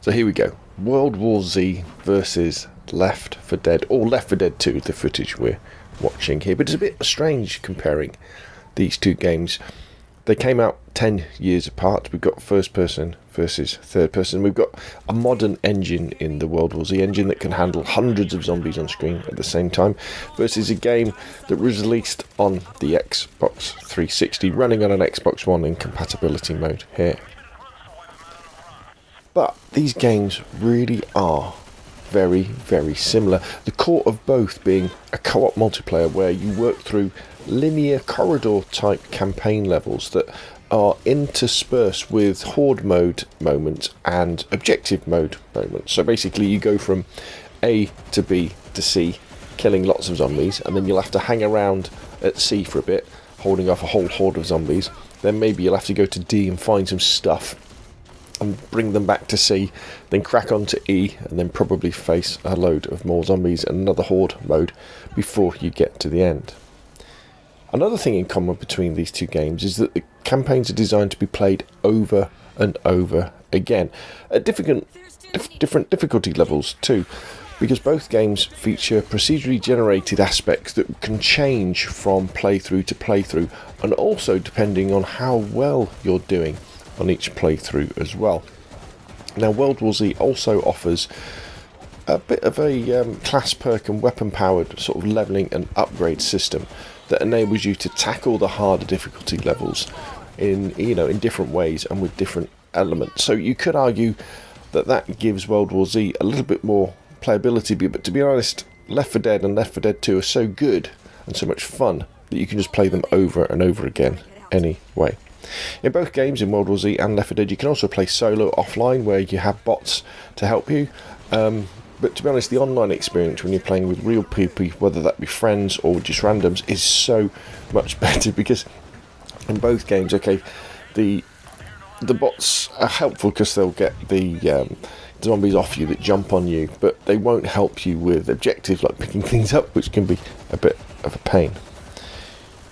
So here we go. World War Z versus Left 4 Dead, or Left 4 Dead 2, the footage we're watching here. But it's a bit strange comparing these two games. They came out 10 years apart. We've got first person versus third person. We've got a modern engine in the World War Z engine that can handle hundreds of zombies on screen at the same time, versus a game that was released on the Xbox 360, running on an Xbox One in compatibility mode here. But these games really are very, very similar. The core of both being a co-op multiplayer where you work through linear corridor type campaign levels that are interspersed with horde mode moments and objective mode moments. So basically you go from A to B to C, killing lots of zombies, and then you'll have to hang around at C for a bit, holding off a whole horde of zombies. Then maybe you'll have to go to D and find some stuff and bring them back to C, then crack on to E, and then probably face a load of more zombies and another horde mode before you get to the end. Another thing in common between these two games is that the campaigns are designed to be played over and over again, at different difficulty levels too, because both games feature procedurally generated aspects that can change from playthrough to playthrough, and also depending on how well you're doing on each playthrough as well. Now, World War Z also offers a bit of a class perk and weapon powered sort of levelling and upgrade system that enables you to tackle the harder difficulty levels in different ways and with different elements. So you could argue that gives World War Z a little bit more playability, but to be honest, Left 4 Dead and Left 4 Dead 2 are so good and so much fun that you can just play them over and over again anyway. In both games, in World War Z and Left 4 Dead, you can also play solo offline where you have bots to help you. But to be honest, the online experience when you're playing with real people, whether that be friends or just randoms, is so much better, because in both games, okay, the bots are helpful because they'll get the zombies off you that jump on you, but they won't help you with objectives like picking things up, which can be a bit of a pain.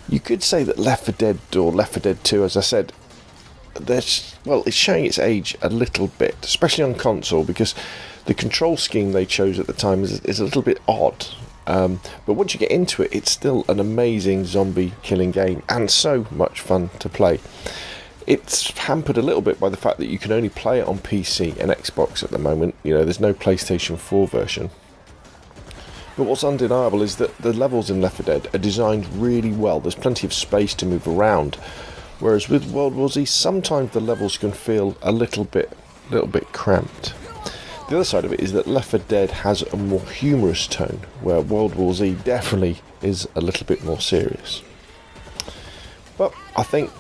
You could say that Left 4 Dead or Left 4 Dead 2, as I said, it's showing its age a little bit, especially on console, because the control scheme they chose at the time is a little bit odd. But once you get into it, it's still an amazing zombie killing game and so much fun to play. It's hampered a little bit by the fact that you can only play it on PC and Xbox at the moment. There's no PlayStation 4 version. But what's undeniable is that the levels in Left 4 Dead are designed really well. There's plenty of space to move around, whereas with World War Z, sometimes the levels can feel a little bit cramped. The other side of it is that Left 4 Dead has a more humorous tone, where World War Z definitely is a little bit more serious. But I think,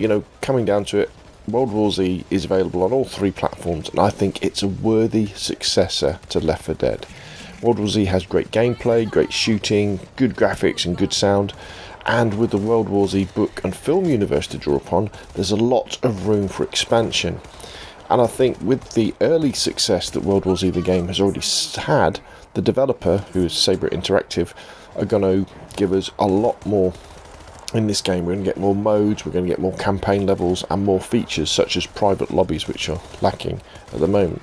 coming down to it, World War Z is available on all three platforms, and I think it's a worthy successor to Left 4 Dead. World War Z has great gameplay, great shooting, good graphics and good sound, and with the World War Z book and film universe to draw upon, there's a lot of room for expansion. And I think with the early success that World War Z the game has already had, the developer, who is Saber Interactive, are going to give us a lot more in this game. We're going to get more modes, we're going to get more campaign levels and more features such as private lobbies, which are lacking at the moment.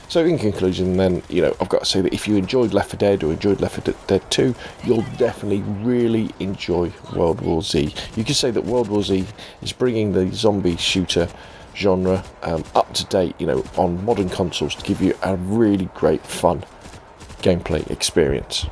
So in conclusion then, I've got to say that if you enjoyed Left 4 Dead or enjoyed Left 4 Dead 2, you'll definitely really enjoy World War Z. You could say that World War Z is bringing the zombie shooter genre up to date, on modern consoles to give you a really great fun gameplay experience.